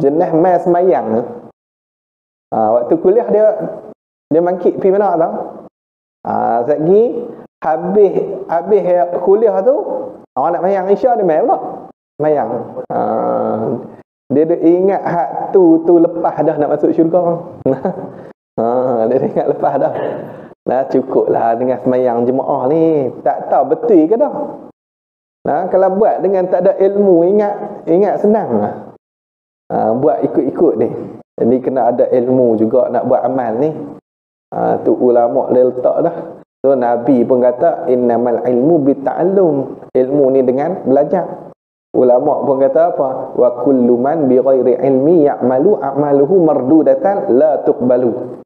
jenis mai semayang. Waktu kuliah dia mangkit pergi mana tau? Sekali habis kuliah tu, orang nak mayang Isya dia mai pula. Mayang. Dia ingat hak tu lepas dah nak masuk syurga. Dia ingat lepas dah. Cukup lah dengan semayang jemaah ni. Tak tahu betul ke dah. Kalau buat dengan tak ada ilmu, ingat senang lah. Buat ikut-ikut ni. Jadi kena ada ilmu juga nak buat amal ni. Tu ulama' dia letak dah. So Nabi pun kata innamal ilmu bita'allum. Ilmu ni dengan belajar. Ulama' pun kata apa? Wa kullu man bi ghairi ilmi ya'malu a'maluhu mardudatan la tuqbalu.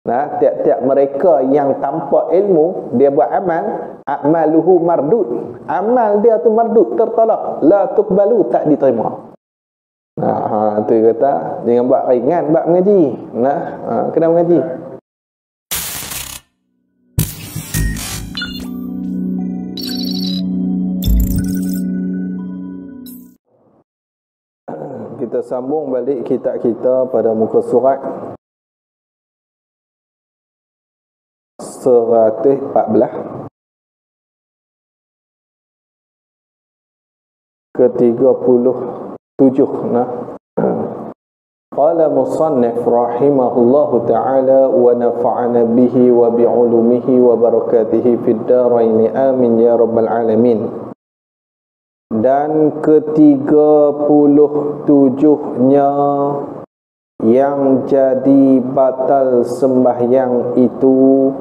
Tiap-tiap mereka yang tanpa ilmu dia buat amal, a'maluhu mardud. Amal dia tu mardud, tertolak, la tuqbalu, tak diterima. Tu kata jangan buat ringan bab mengaji. Kena mengaji. Kita sambung balik kitab kita pada muka surat 114 ke 37. Qala musannif rahimahullahu ta'ala wa nafa'ana bihi wa bi'ulumihi wa barakatihi fid darain amin ya rabbal alamin. Dan ke-37-nya yang jadi batal sembahyang itu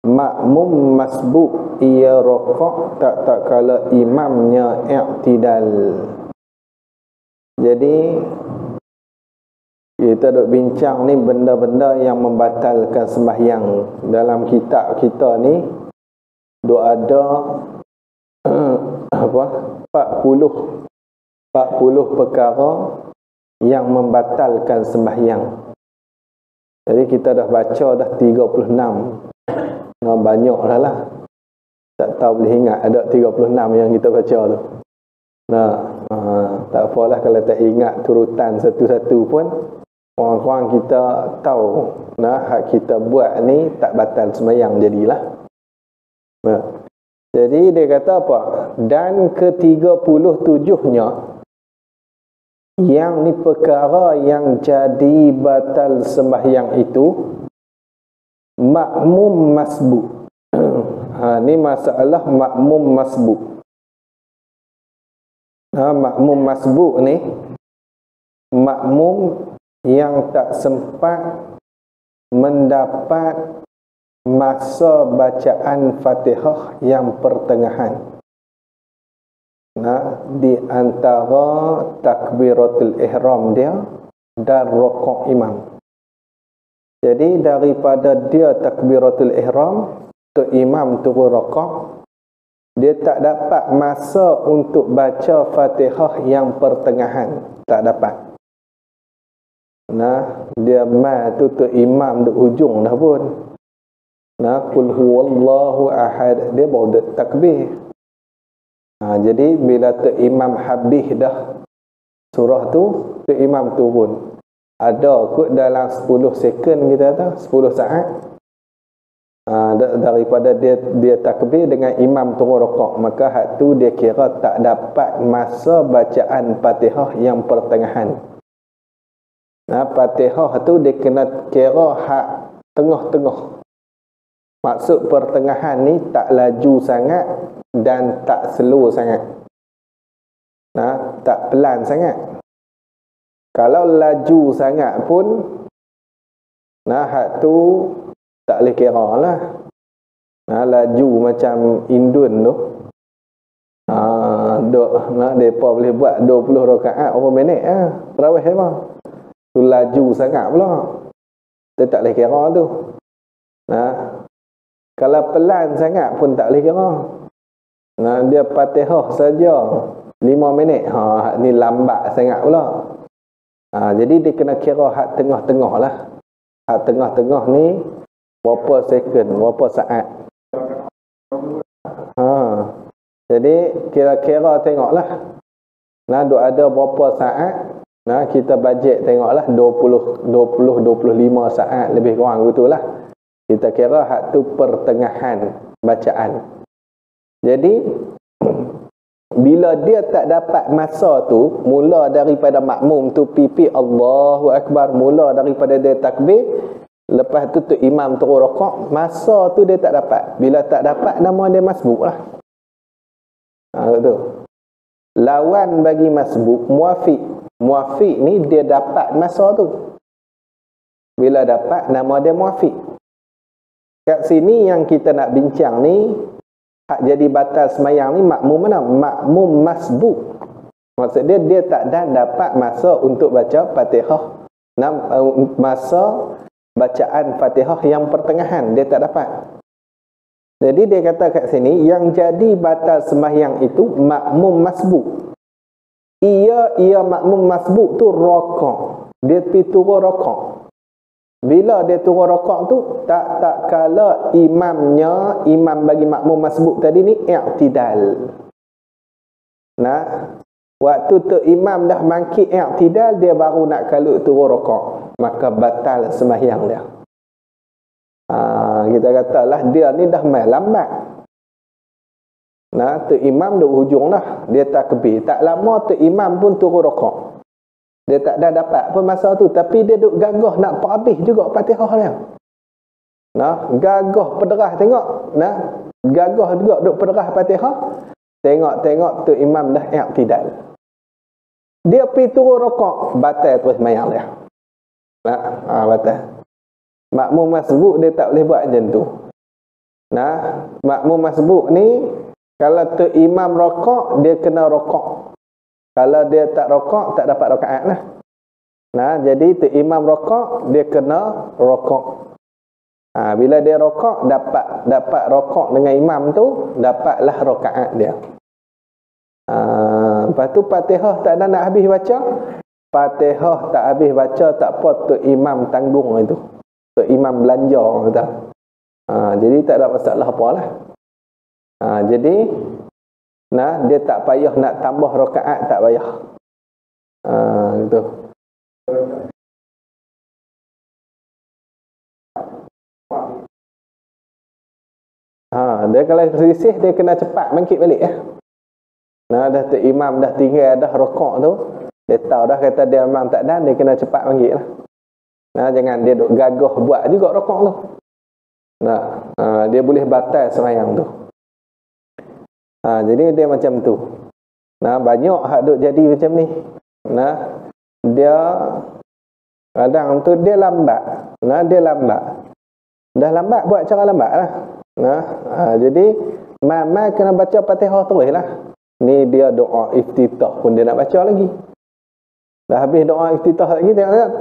makmum masbuk, ia rokok tak kala imamnya i'tidal. Jadi kita duk bincang ni benda-benda yang membatalkan sembahyang. Dalam kitab kita ni duk ada 40 perkara yang membatalkan sembahyang. Jadi kita dah baca dah 36. Banyak dah lah. Tak tahu boleh ingat ada 36 yang kita baca tu. Tak apalah kalau tak ingat turutan satu-satu pun, orang-orang kita tahu hak kita buat ni tak batal sembahyang jadilah. Jadi dia kata apa? Dan ke-37-nya yang ni perkara yang jadi batal sembahyang itu makmum masbuk. Ni masalah makmum masbuk. Makmum masbuk ni makmum yang tak sempat mendapat masa bacaan Fatihah yang pertengahan. Di antara takbiratul ihram dia dan rukuk imam. Jadi daripada dia takbiratul ihram tu imam turun rukuk, dia tak dapat masa untuk baca Fatihah yang pertengahan, tak dapat. Dia tu imam di ujung dah pun. Qul huwallahu ahad, dia baru takbir. Jadi bila tu imam habis dah surah tu imam turun. Ada kot dalam 10 second kita tahu, 10 saat. Daripada dia takbir dengan imam turun rukuk, maka hak tu dia kira tak dapat masa bacaan Fatihah yang pertengahan. Fatihah tu dia kena kira hak tengah-tengah. Maksud pertengahan ni tak laju sangat dan tak slow sangat. Tak pelan sangat. Kalau laju sangat pun hak tu tak boleh kira lah. Laju macam Indun tu. Mereka boleh buat 20 rakaat berapa minit tarawih apa. Tu laju sangat pula. Dia tak boleh kira tu. Kalau pelan sangat pun tak boleh kira. Dia Fatihah saja 5 minit. Hak ni lambat sangat pula. Jadi dia kena kira hak tengah-tengah lah. Hak tengah-tengah ni berapa second, berapa saat. Ha. Jadi kira-kira tengoklah. Duk ada berapa saat Nah, kita bajet tengoklah 25 saat lebih kurang betul lah. Kita kira hak tu pertengahan bacaan. Jadi bila dia tak dapat masa tu, mula daripada makmum tu pipi Allahu Akbar, mula daripada dia takbir, lepas tu imam terus rokok, masa tu dia tak dapat. Bila tak dapat, nama dia masbuk lah. Betul. Lawan bagi masbuk, muafiq. Muafiq ni dia dapat masa tu. Bila dapat, nama dia muafiq. Kat sini yang kita nak bincang ni, hak jadi batal semayang ni makmum mana? Makmum masbuk. Maksud dia tak dapat masa untuk baca Fatihah. Masa bacaan Fatihah yang pertengahan, dia tak dapat. Jadi dia kata kat sini, yang jadi batal sembahyang itu makmum masbuk. Ia makmum masbuk tu rokok. Dia pergi turun rokok. Bila dia turun rokok tu, tak kala imam bagi makmum masbuk tadi ni i'tidal. Nah, waktu tu imam dah bangkit i'tidal, dia baru nak kalut turun rokok, maka batal sembahyang dia. Kita katalah dia ni dah main lambat. Nah, tu imam dah hujung dah, dia takbir. Tak lama tu imam pun turun rokok. Dia tak dah dapat pun masa tu, tapi dia duk gagah nak habis juga Fatihah dia. Nah, gagah pederah tengok. Nah, gagah juga duk pederah Fatihah. Tengok tu imam dah i'tidal. Dia pergi turun rokok, batal terus sembahyang dia. Nah, batal. Makmum masbuk dia tak boleh buat macam tu. Nah, makmum masbuk ni kalau tu imam rokok, dia kena rokok. Kalau dia tak rokok, tak dapat rakaat lah. Nah, jadi tu imam rokok, dia kena rokok. Bila dia rokok, dapat rokok dengan imam tu, dapatlah rakaat dia. Lepas tu Fatihah tak ada nak habis baca. Fatihah tak habis baca, tak apa, tu imam tanggung itu. Tu imam belanja kata. Jadi tak ada masalah apalah. Jadi nah, dia tak payah nak tambah rakaat, tak payah. Gitu. Dia kalau selisih, dia kena cepat bangkit balik ya. Nah, dah tu imam dah tinggal dah rokok tu, dia tahu dah kata dia memang tak dan, dia kena cepat bangkit lah. Nah, jangan dia duk gagah buat juga rokok tu. Nah, dia boleh batal sembahyang tu. Jadi dia macam tu. Nah, banyak hak duk jadi macam ni. Nah, dia kadang tu dia lambat. Nah, dia lambat. Dah lambat, buat cara lambat lah. Nah, jadi Mama kena baca Fatihah terus lah. Ni dia doa iftitah pun dia nak baca lagi. Dah habis doa iftitah lagi, tengok.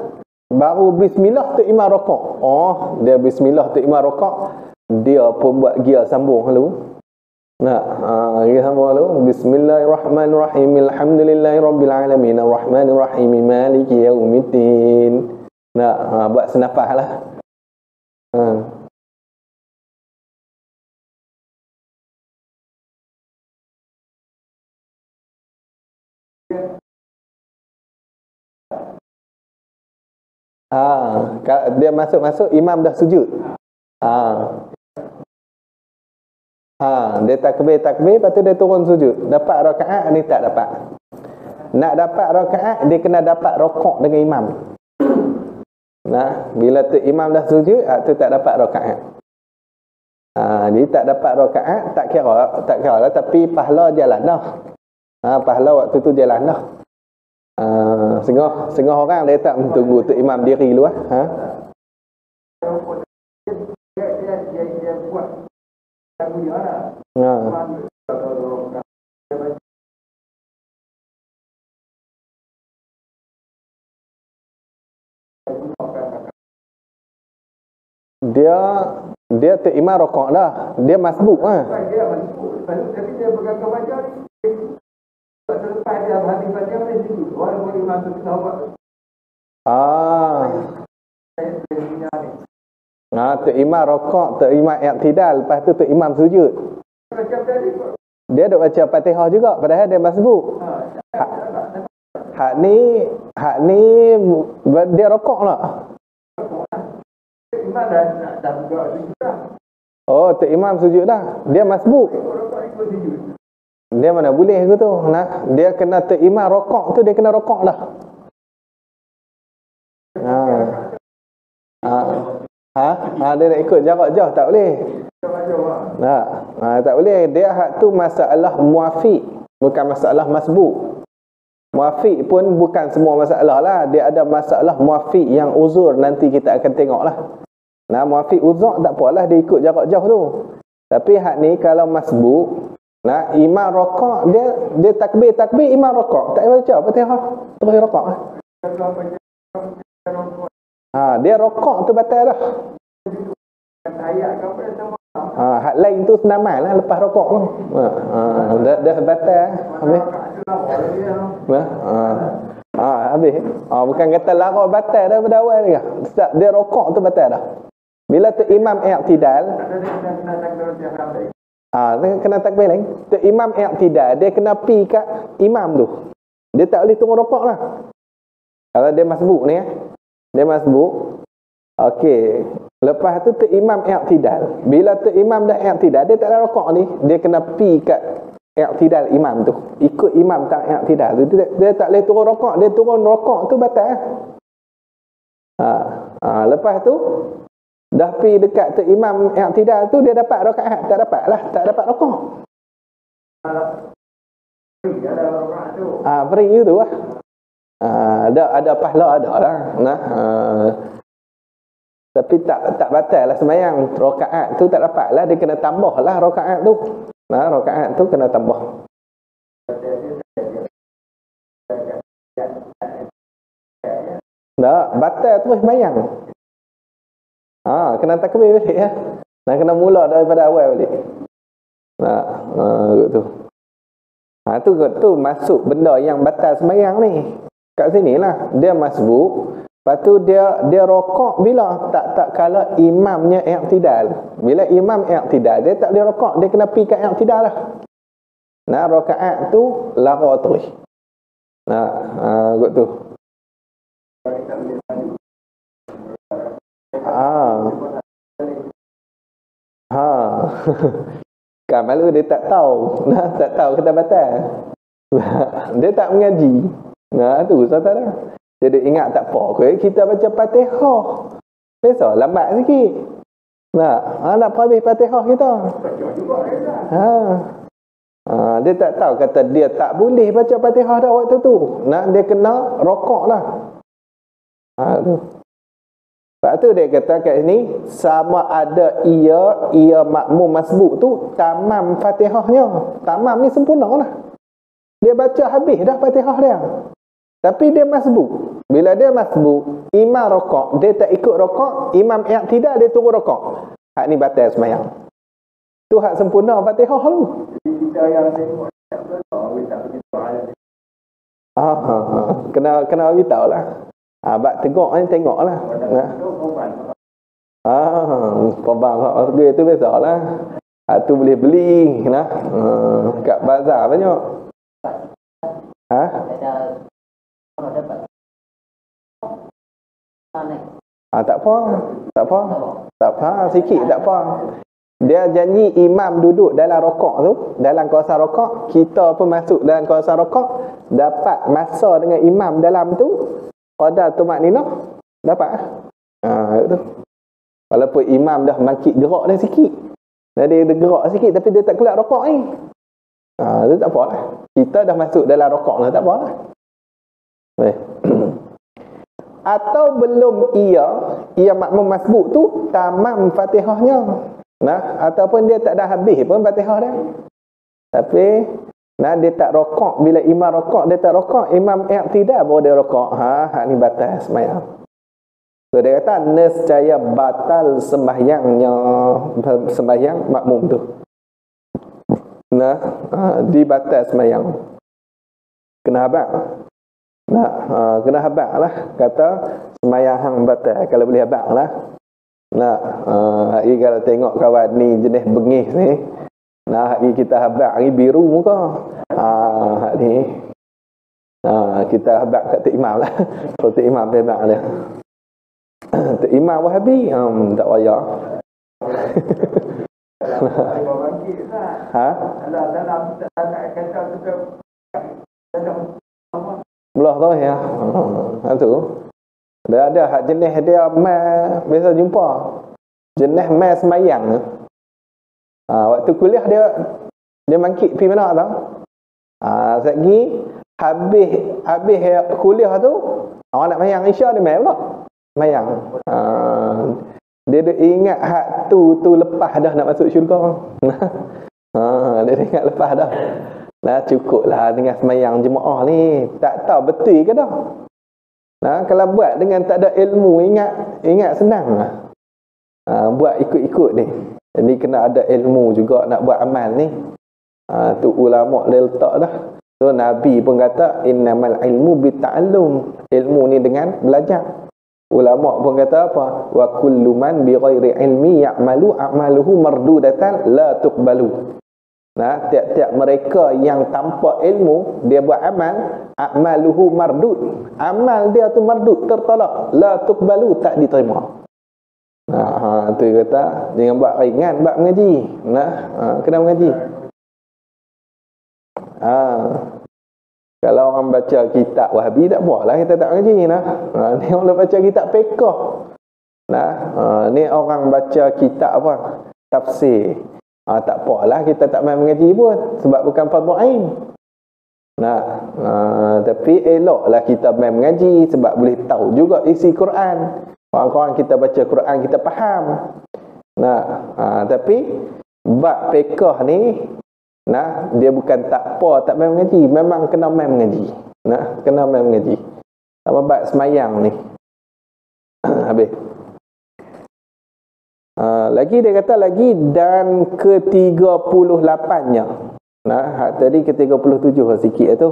Baru bismillah tu imam rokok. Dia bismillah tu imam rokok, dia pun buat gia sambung dulu. Nah, gia sambung dulu. Bismillahirrahmanirrahim. Alhamdulillahirabbil alamin. Arrahmanirrahim. Maliki yaumiddin. Nah, buat senafas lah. Dia masuk imam dah sujud. Dia takbir, lepas tu dia turun sujud. Dapat rakaat ni tak dapat. Nak dapat rakaat, dia kena dapat rokok dengan imam. Nah, bila tu imam dah sujud, tu tak dapat rakaat. Dia tak dapat rakaat, tak kira lah, tapi pahala jalan dah. Pahala waktu tu jalan dah. Setengah orang dia tak tunggu tu imam diri dulu dia buat lagu dia lah. Dia tu imam rokok dah. Dia masbuk dia masbuk. Tapi dia bergagah baca ni. Selepas dia habis baca dia sujud. Orang boleh masuk sahabat. Tu imam rokok, tu imam i'tidal, lepas tu imam sujud. Dia duk baca Fatihah juga padahal dia masbuk. hak ni dia rokok lah. Imam dah buka sujud dah. Oh, Tok Imam sujud dah. Dia masbuk. Dia mana boleh ke tu? Nah, dia kena Tok Imam rokok tu, dia kena rokok lah. Dia nak ikut jarak jauh tak boleh. Tak boleh. Dia hak tu masalah muafiq, bukan masalah masbuk. Muafiq pun bukan semua masalah lah. Dia ada masalah muafiq yang uzur, nanti kita akan tengok lah. Nah, muafiq uzur tak apalah, dia ikut jarak jauh tu. Tapi hak ni kalau masbuk, nah, imam rokok, dia takbir, imam rokok. Tak payah baca Fatihah, terus rokok. Dia rokok tu batal dah. Hak lain tu senaman lah lepas rokok tu. Dah batal. Habis. Habis. Bukan kata lara batal daripada awal dia. Dia rokok tu batal dah. Bila tu imam i'tidal, kena takbir lain. Tu imam i'tidal, dia kena pi kat imam tu. Dia tak boleh turun rokok lah. Kalau dia masbuk ni, dia masbuk. Okey. Lepas tu imam i'tidal. Bila tu imam dah i'tidal, dia tak ada rokok ni, dia kena pi kat i'tidal imam tu. Ikut imam tak i'tidal tu. Dia tak boleh turun rokok, dia turun rokok tu batal. Lepas tu dah pi dekat tu imam i'tidal tu, dia dapat rakaat, tak dapat lah, tak dapat rokok. Free tu lah. Ada pahala ada lah. Tapi tak batal lah sembahyang. Rakaat tu tak dapat lah, dia kena tambah lah rakaat tu. Rakaat tu kena tambah. Tak, batal terus sembahyang. Kena takbir balik ya. Kena mula daripada awal balik. Tu masuk benda yang batal sembahyang ni. Kat sinilah dia masbuk. Lepas tu dia rokok bila tak kala imamnya i'tidal. Bila imam i'tidal, dia tak boleh rokok, dia kena pi kat i'tidal lah. Rakaat tu lara terus. Kot tu. Kan malu dia tak tahu. Tak tahu kata batal. Dia tak mengaji. Tu sahaja dah. Jadi ingat tak apa, kita baca Fatihah. Biasa lambat sikit. Nak habis Fatihah kita. Dia tak tahu, kata dia tak boleh baca Fatihah dah waktu tu. Dia kena rokok lah. Sebab tu dia kata kat sini, sama ada ia makmum masbuk tu tamam Fatihahnya. Tamam ni sempurna lah. Dia baca habis dah Fatihah dia. Tapi dia masbuk. Bila dia masbuk, imam rokok, dia tak ikut rokok, imam i'tidal, dia turun rokok. Hak ni batal sembahyang. Tu hak sempurna Fatihah tu. Kita yang tengok kena beritahu lah. Bak tegak ni tengoklah. Korban harga tu biasalah. Tu boleh beli kat bazar banyak. Tak apa, sikit tak apa. Dia janji imam duduk dalam rokok tu, dalam kawasan rokok, kita pun masuk dalam kawasan rokok, dapat masa dengan imam dalam tu, qada tumakninah, dapat. Itu. Walaupun imam dah bangkit gerak dah sikit. Dia gerak sikit tapi dia tak keluar rokok ni. Itu tak apa lah. Kita dah masuk dalam rokok lah, tak apa lah. Atau belum ia makmum masbuk tu tamam Fatihahnya. Ataupun dia tak dah habis pun Fatihah dia. Tapi dia tak rokok, bila imam rokok dia tak rokok, imam i'tidal baru dia rokok. Hak ni batal sembahyang. So dia kata nescaya batal sembahyang makmum tu. Dibatal sembahyang. Kena habaq. Kena habaq lah, kata sembahyang hang batal kalau boleh habaq lah. Hari kalau tengok kawan ni jenis bengis ni, hari kita habaq, hari biru muka. Hari ni Kita habaq kat Tok Imam lah. Kalau Tok Imam habaq dia. Tok Imam Wahabi, tak payah. Ha? Belah tu ya. Tu. Dia ada hak jenis dia biasa jumpa. Jenis mai semayang. Waktu kuliah dia mangkit pergi mana tau? Sekali habis kuliah tu, orang nak mayang Isya dia mai pula. Mayang. Dia ingat hak tu lepas dah nak masuk syurga. Dia ingat lepas dah. Nah, cukup lah dengan semayang jemaah ni. Tak tahu betul ke dah. Kalau buat dengan tak ada ilmu, ingat senang lah. Buat ikut-ikut ni. Jadi kena ada ilmu juga nak buat amal ni. Tu ulama' dia letak dah. So Nabi pun kata innamal ilmu bita'allum. Ilmu ni dengan belajar. Ulama' pun kata apa? Wa kullu man bi ghairi ilmi ya'malu a'maluhu mardudatan la tuqbalu. Tiap-tiap mereka yang tanpa ilmu dia buat amal, a'maluhu mardud. Amal dia tu mardud, tertolak, la tuqbalu, tak diterima. Tu kata jangan buat ringan bab mengaji. Kena mengaji. Kalau orang baca kitab Wahabi tak apalah kita tak mengaji ni orang baca kitab fiqh. Ni orang baca kitab apa? Tafsir. Tak apalah kita tak main mengaji pun sebab bukan fardu ain. Tapi eloklah kita main mengaji sebab boleh tahu juga isi Quran. Orang-orang kita baca Quran kita faham. Tapi bab fiqh ni dia bukan tak apa tak main mengaji, memang kena main mengaji. Kena main mengaji. Apa bab semayang ni. Habis. Lagi dia kata lagi dan ke-38-nya. Tadi ke-37 sikit tu.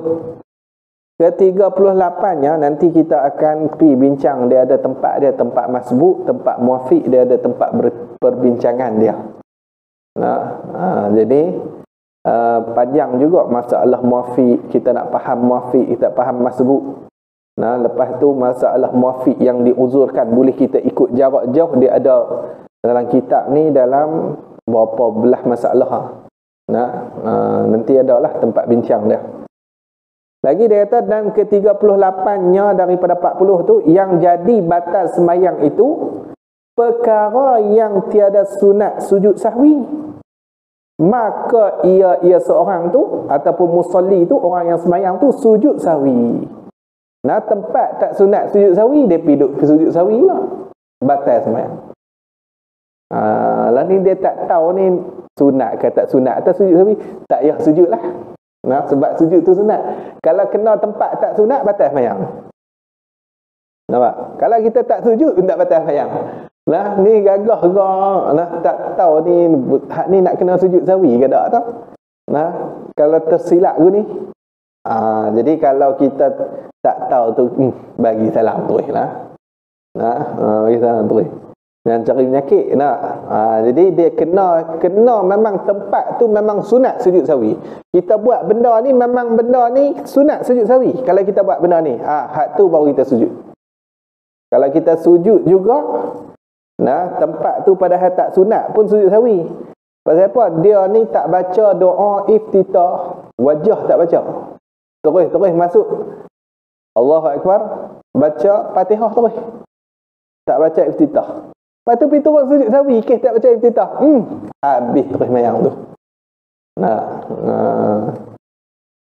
Ke-38-nya nanti kita akan pergi bincang, dia ada tempat dia, tempat masbuk, tempat muafiq, dia ada tempat perbincangan dia. Jadi panjang juga masalah muafiq, kita nak faham muafiq, kita faham masbuk. Lepas tu masalah muafiq yang diuzurkan boleh kita ikut jarak jauh, dia ada dalam kitab ni dalam berapa belah masalah. Nanti adalah tempat bincang dia. Lagi dia kata dan ke-38-nya daripada 40 tu yang jadi batal semayang itu perkara yang tiada sunat sujud sahwi. Maka ia seorang tu ataupun musalli tu, orang yang semayang tu sujud sahwi. Tempat tak sunat sujud sahwi, dia pergi duduk ke sujud sahwi lah. Batal semayang. Lah ni dia tak tahu ni sunat ke tak sunat atau sujud sahwi. Tak payah sujud lah. Sebab sujud tu sunat. Kalau kena tempat tak sunat, batal semayang. Nampak? Kalau kita tak sujud, tak batal semayang. Ni gagah ke? Tak tahu ni hak ni nak kena sujud sahwi ke tak tahu. Kalau tersilap ke ni. Jadi kalau kita tak tahu tu, bagi salam terus lah. Bagi salam terus. Yang cari penyakit jadi dia kena memang tempat tu memang sunat sujud sahwi. Kita buat benda ni memang benda ni sunat sujud sahwi. Kalau kita buat benda ni, hak tu baru kita sujud. Kalau kita sujud juga, tempat tu padahal tak sunat pun sujud sahwi. Pasal apa? Dia ni tak baca doa iftitah, wajah tak baca. Terus masuk Allahu Akbar, baca Fatihah terus. Tak baca iftitah. Lepas tu pergi turun sujud sahwi, kes tak baca iftitah. Habis terus mayang tu.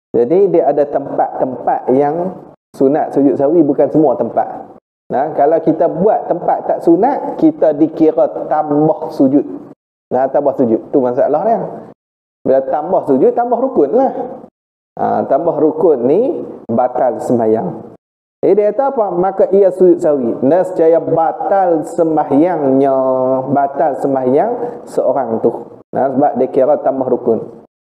Jadi dia ada tempat-tempat yang sunat sujud sahwi, bukan semua tempat. Kalau kita buat tempat tak sunat, kita dikira tambah sujud. Tambah sujud. Tu masalah dia. Bila tambah sujud, tambah rukun lah. Tambah rukun ni batal sembahyang. Dia kata apa? Maka ia sujud sahwi. Nescaya batal sembahyang seorang tu. Sebab dia kira tambah rukun.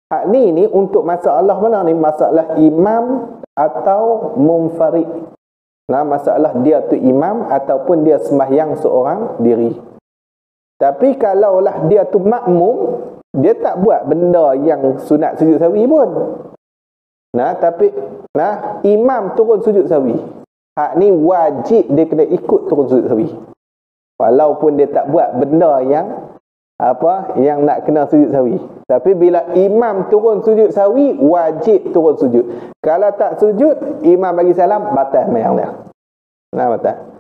Hak ni untuk masalah mana ni? Masalah imam atau munfarid. Masalah dia tu imam ataupun dia sembahyang seorang diri. Tapi kalaulah dia tu makmum, dia tak buat benda yang sunat sujud sahwi pun. Nah, tapi imam turun sujud sahwi. Hak ni wajib dia kena ikut turun sujud sahwi. Walaupun dia tak buat benda yang nak kena sujud sahwi. Tapi bila imam turun sujud sahwi, wajib turun sujud. Kalau tak sujud, imam bagi salam, batal sembahyang dia. Batal.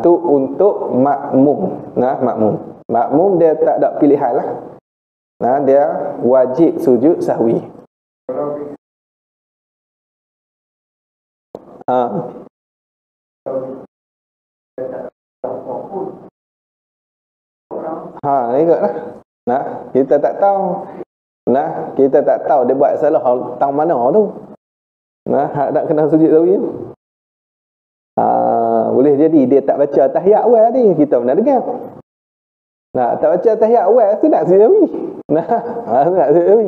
Tu untuk makmum. Makmum. Makmum dia tak ada pilihan lah. Dia wajib sujud sahwi. Ikutlah. Kita tak tahu. Kita tak tahu dia buat salah tang mana tu. Hak nak kena sujud sahwi tu. Boleh jadi dia tak baca tahiyat awal ni, kita pernah dengar. Tak baca tahiyat awal tu nak sujud sahwi. Nak sujud sahwi.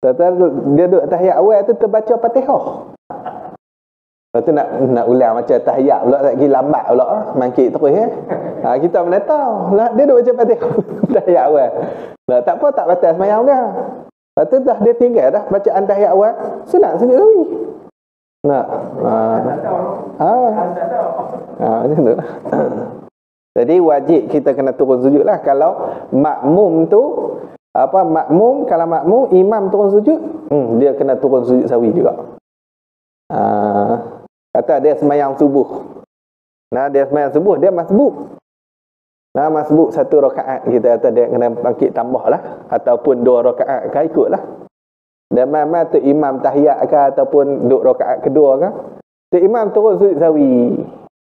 Dia duduk tahiyat awal tu terbaca Fatihah. Lepas tu nak ulang macam tahiyat pula, lagi lambat pula, mangkit terus kita mana tahu. Dia duduk baca Fatihah tahiyat awal. Tak apa, tak batal sembahyang dia. Lepas tu dah dia tinggal dah bacaan tahiyat awal, sunat sujud sahwi. Macam tu. Jadi wajib kita kena turun sujud lah. Kalau makmum tu kalau makmum imam turun sujud, dia kena turun sujud sahwi juga. Kata dia sembahyang subuh. Dia sembahyang subuh, dia masbuk. Masbuk 1 rakaat, kita kata dia kena bangkit tambah lah, ataupun 2 rakaat kan, ikutlah. Dan mana tu imam tahiyat ke ataupun duduk rakaat kedua ke, tu imam turun sujud sahwi.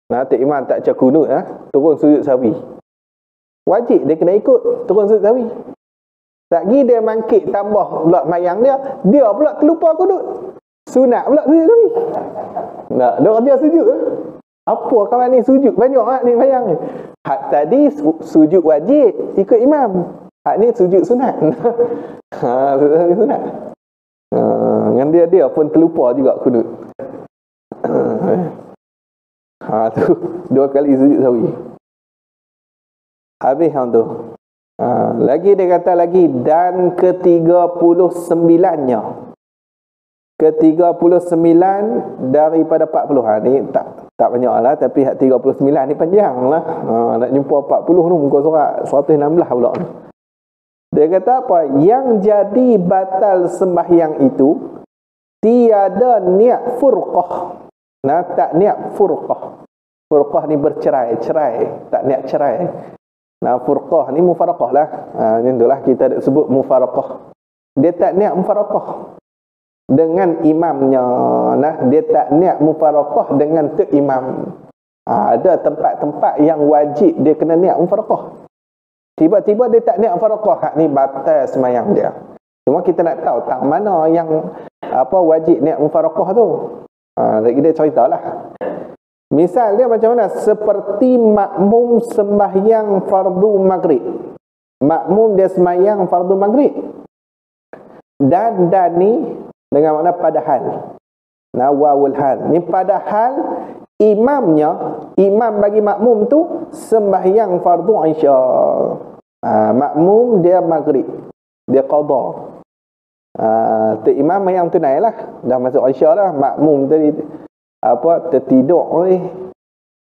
Tu imam tak baca kunut turun sujud sahwi. Wajib dia kena ikut turun sujud sahwi. Lagi dia bangkit tambah pula mayang dia pula terlupa kunut. Sunat pula sujud sahwi. Dia kerja sujud apa kawan ni sujud banyak ni mayang ni. Hak tadi sujud wajib ikut imam. Hak ni sujud sunat. Sujud sunat. Dengan dia pun terlupa juga kunut. Tu 2 kali sujud sahwi. Habis hang tu. Lagi dia kata lagi, dan ke-39-nya. Ke-39 daripada 40. Ni tak banyak lah, tapi hak 39 ni panjang lah. Nak jumpa 40 tu muka surat 116 pula. Dia kata apa? Yang jadi batal sembahyang itu tiada niat furqah. Tak niat furqah. Furqah ni bercerai, tak niat cerai. Furqah ni mufaraqah lah. Itulah kita sebut mufaraqah. Dia tak niat mufaraqah dengan imamnya. Dia tak niat mufaraqah dengan imam. Ada tempat-tempat yang wajib dia kena niat mufaraqah. Tiba-tiba dia tak niat mufaraqah, hak ni batal sembahyang dia. Cuma kita nak tahu tak mana yang wajib niat mufaraqah tu. Lagi dia ceritalah. Misal dia macam mana? Seperti makmum sembahyang fardu maghrib. Makmum dia sembahyang fardu maghrib. Dan ni dengan makna padahal. Wawul hal. Ni padahal imam bagi makmum tu sembahyang fardu isya. Makmum dia maghrib. Dia qada. Tu imam yang tunailah. Dah masuk isya dah. Makmum tadi tertidur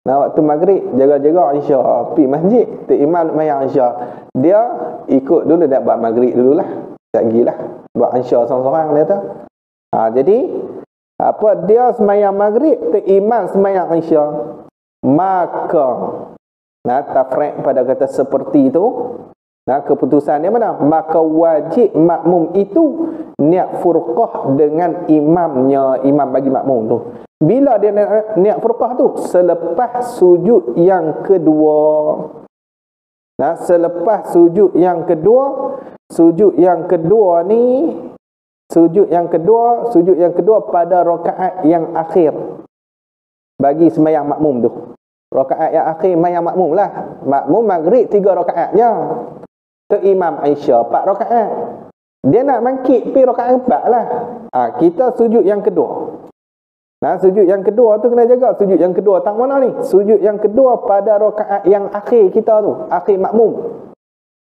waktu maghrib jaga-jaga isya pergi masjid, tu imam nak mayang isya, dia ikut dulu, nak buat maghrib dululah, tak gilah buat isya seorang-seorang dia tu. Jadi dia semayang maghrib, tu imam semayang isya, maka tafriq pada kata seperti itu, keputusan dia mana? Maka wajib makmum itu niat furqah dengan imamnya, imam bagi makmum tu. Bila dia niat furqah tu? Selepas sujud yang kedua. Selepas sujud yang kedua. Sujud yang kedua ni, sujud yang kedua pada rakaat yang akhir bagi sembahyang makmum tu. Rakaat yang akhir sembahyang makmum lah. Makmum maghrib 3 rakaatnya, tu imam isya 4 rakaat. Dia nak bangkit pergi rakaat 4 lah. Kita sujud yang kedua. Sujud yang kedua tu kena jaga. Sujud yang kedua tang mana ni? Sujud yang kedua pada rakaat yang akhir kita tu, akhir makmum.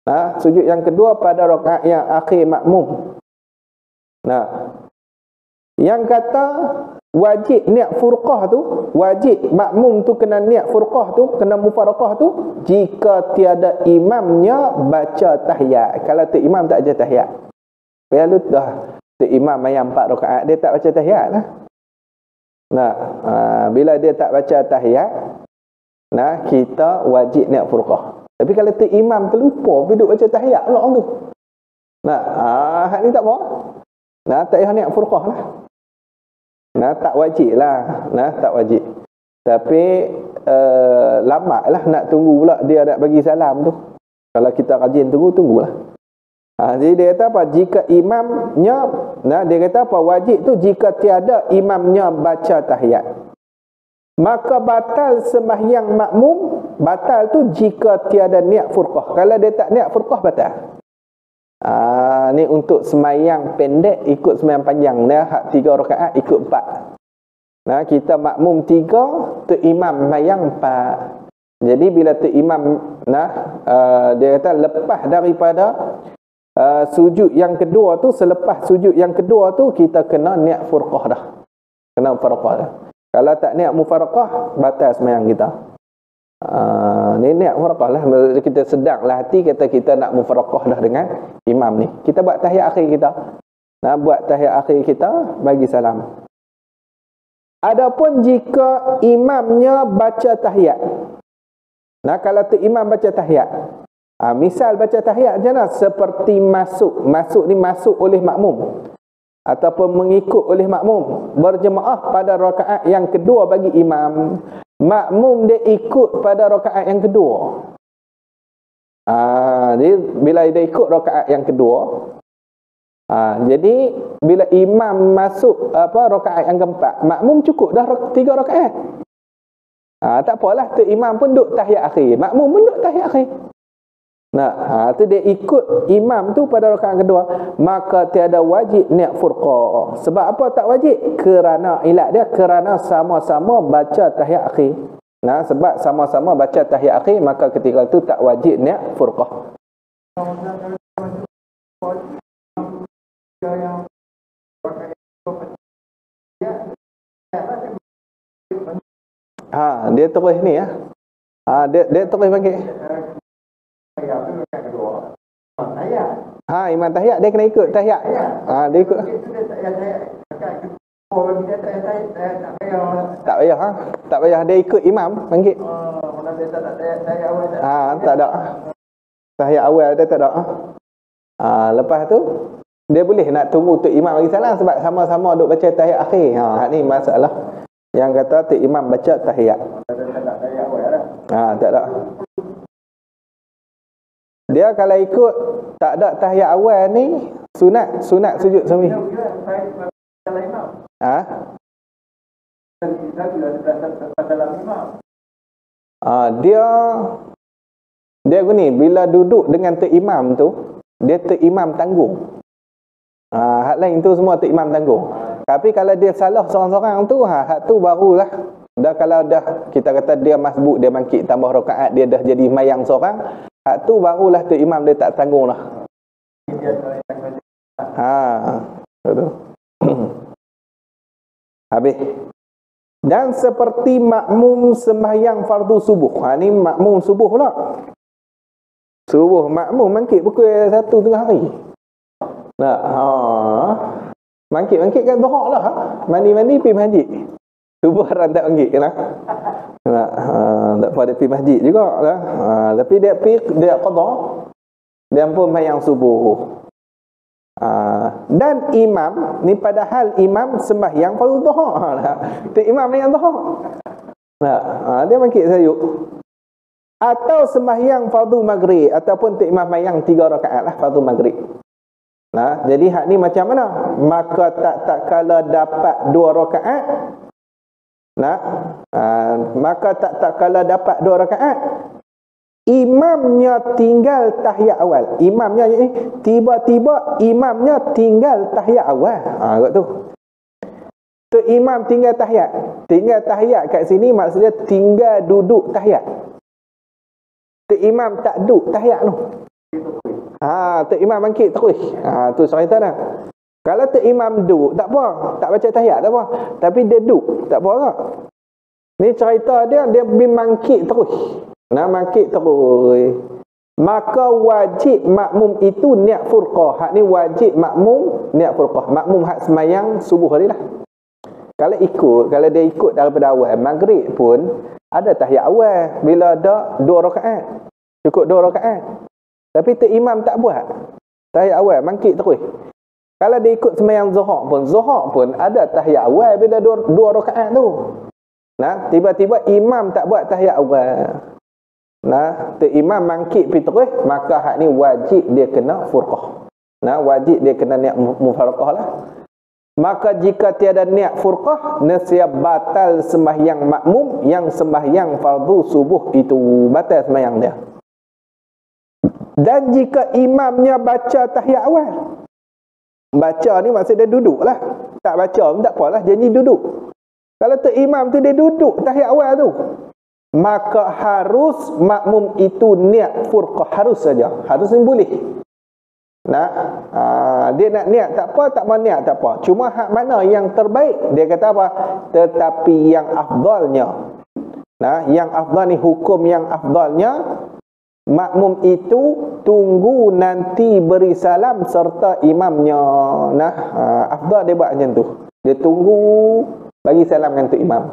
Nah, sujud yang kedua pada rakaat yang akhir makmum. Nah, yang kata wajib niat furqah tu, wajib makmum tu kena niat furqah tu, kena mufaraqah tu jika tiada imamnya baca tahiyat. Kalau tu imam tak baca tahiyat, perlu dah tu imam yang 4 rakaat dia tak baca tahiyat lah. Nah, bila dia tak baca tahiyat, nah kita wajib niat furqah. Tapi kalau tu imam terlupa duduk baca tahiyat pula orang tu, nah hak ni tak apa. Nah, tak payah niat furqah lah. Nah, tak wajib lah. Nah, tak wajib. Tapi lama lah nak tunggu pula dia nak bagi salam tu. Kalau kita rajin tunggulah. Jadi dia kata apa? Jika imamnya, nah dia kata apa? Wajib tu jika tiada imamnya baca tahiyat. Maka batal sembahyang makmum, batal tu jika tiada niat furqah. Kalau dia tak niat furqah, batal. Ni untuk sembahyang pendek ikut sembahyang panjang. Nah, hak 3 rakaat ikut 4. Nah, kita makmum 3, tu imam sembahyang 4. Jadi bila tu imam, nah dia kata lepas daripada sujud yang kedua tu, selepas sujud yang kedua tu kita kena niat furqah dah. Kena mufaraqah dah. Kalau tak niat mufaraqah, batal sembahyang kita. Ni niat mufaraqah lah. Kita sedanglah hati kata kita nak mufaraqah dah dengan imam ni. Kita buat tahiyat akhir kita. Nah, buat tahiyat akhir kita, bagi salam. Adapun jika imamnya baca tahiyat. Nah, kalau tu imam baca tahiyat. Misal baca tahiyat je lah, seperti masuk. Masuk ni masuk oleh makmum. Ataupun mengikut oleh makmum. Berjemaah pada rakaat yang kedua bagi imam. Makmum dia ikut pada rakaat yang kedua. Jadi bila dia ikut rakaat yang kedua, jadi bila imam masuk rakaat yang keempat, makmum cukup dah 3 rakaat. Tak apalah, tu imam pun duduk tahiyat akhir, makmum pun duduk tahiyat akhir. Nah, tu dia ikut imam tu pada rakaat kedua, maka tiada wajib niat furqah. Sebab apa tak wajib? Kerana ilat dia kerana sama-sama baca tahiyat akhir. Nah, sebab sama-sama baca tahiyat akhir, maka ketika itu tak wajib niat furqah. Dia terus ni ya. Dia terus bagi. Imam tahiyat dia kena ikut tahiyat. Dia ikut. Tak payah tak payah dia ikut imam bangkit. Tak ada. Tahiyat awal dia tak ada. Lepas tu dia boleh nak tunggu tu imam bagi salam sebab sama-sama duk baca tahiyat akhir. Ni masalah. Yang kata tu imam baca tahiyat. Tak ada. Dia kalau ikut tak ada tahiyat awal ni sunat sujud sahwi. Dia gini, bila duduk dengan tu imam tu, dia tu imam tanggung. Hak lain tu semua tu imam tanggung. Tapi kalau dia salah seorang-seorang tu, hak tu barulah. Dah kalau dah kita kata dia masbuk, dia bangkit tambah rakaat, dia dah jadi mayang seorang, hak tu barulah tu imam dia tak tanggung lah. Betul. Habis. Dan seperti makmum sembahyang fardu subuh. Ni makmum subuh pula. Subuh makmum bangkit pukul 1 tengah hari. Bangkit kat Dhuhr lah. Mandi pergi masjid. Subuh orang tak bangkit lah. Tak apa dia pergi masjid juga lah. Tapi dia qada. Dia pun sembahyang subuh. Dan imam ni padahal imam sembahyang fardu Dhuhr lah. Tu imam yang Dhuhr. Dia bangkit sayuk. Atau sembahyang fardu maghrib ataupun tu imam sembahyang 3 rakaat lah fardu maghrib. Jadi hak ni macam mana? Maka tak kala dapat 2 rakaat. Maka tak kala dapat 2 rakaat. Imamnya tinggal tahiyat awal. Imamnya ni tiba-tiba imamnya tinggal tahiyat awal. Kat tu. Tu imam tinggal tahiyat. Tinggal tahiyat kat sini maksudnya tinggal duduk tahiyat. Tu imam tak duduk tahiyat tu. Tok imam bangkit terus. Tu cerita dah. Kalau tok imam duduk, tak apa. Tak baca tahiyat, tak apa. Tapi dia duduk, tak apa tak? Ni cerita dia bangkit terus. Bangkit terus. Maka wajib makmum itu niat furqah. Hak ni wajib makmum niat furqah. Makmum hak semayang subuh ni lah. Kalau dia ikut daripada awal maghrib pun ada tahiyat awal bila ada 2 rakaat. Cukup 2 rakaat. Tapi tu imam tak buat. Tahiyat awal bangkit terus. Kalau dia ikut semayang zuhur pun ada tahiyat awal bila 2 rakaat tu. Tiba-tiba imam tak buat tahiyat awal. Tu imam bangkit pergi terus, maka hak ni wajib dia kena furqah. Wajib dia kena niat mufaraqah lah. Maka jika tiada niat furqah, nescaya batal sembahyang makmum yang sembahyang fardu subuh itu. Batal sembahyang dia. Dan jika imamnya baca tahiyat awal. Baca ni maksud dia duduk lah. Tak baca pun tak apalah, janji duduk. Kalau tu imam tu dia duduk tahiyat awal tu, maka harus makmum itu niat furqah. Harus saja. Harus ni boleh. Dia nak niat tak apa, tak mau niat tak apa. Cuma hak mana yang terbaik, dia kata apa? Tetapi yang afdalnya. Yang afdal ni, hukum yang afdalnya, makmum itu tunggu nanti beri salam serta imamnya. Afdal dia buat macam tu. Dia tunggu bagi salam dengan tu imam.